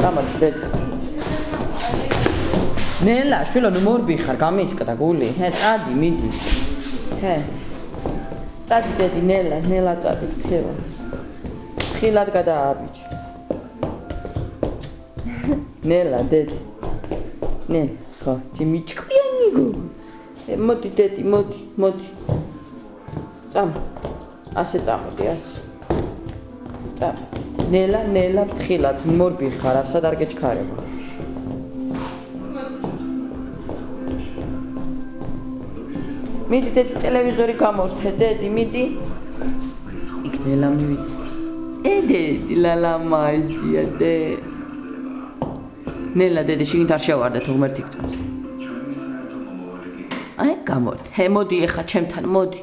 გამოდი დედი. ნელა, შვილო, ნუ მორბი ხარ, გამისკდა გული. წადი, მიდი. წადი დედი, ნელა წადი, ხევა. ხილად გადააბიჭი. ნელა, დედი. ხო, ძიმიჭკვიანი გოგო. მოდი დედი, მოდი. ასე წამოდი, ასე. ნელა, ხილად, მორბი ხარ, ასად არ გეჩქარება. მიდი დედი, ტელევიზორი გამორთე, დედი, მიდი. იქ ნელა მივიდი. დედი, ლალამაზია, დედი. ნელა, დედი, შიგნით არ შევარდეთ, ღმერთი გწევს. გამორთე, მოდი ეხა ჩემთან, მოდი.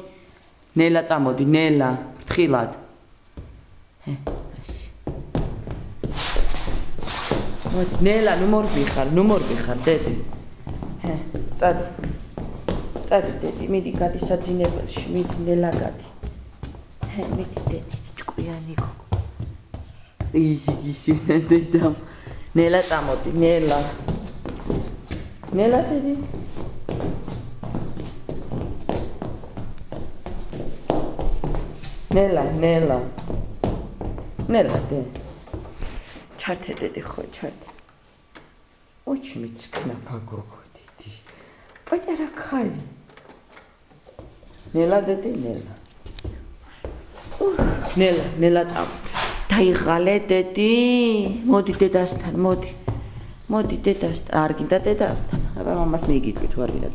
ნელა წამოდი, ნელა, ფრთხილად. მოდი, ნელა, ნუ მორბი ხარ, დედი. წადი დედი, მიდი გადი საძინებელში, მიდი ნელა გადი. მიდი დედი, ჭკვიანი გოგო. ისი დედამ. ნელა წამოდი, ნელა დედი. ნელა დედი. ჩართე დედი, ხო, ჩართე. ოჩი მიცქნაფა გოგო დედი. პატარა ხალი. ნელა დედი, ნელა წამოდი. დაიღალე დედი. მოდი დედასთან, მოდი დედასთან. არ გინდა დედასთან. აბა მამას მიიგიწვით, თუ არ გინდა.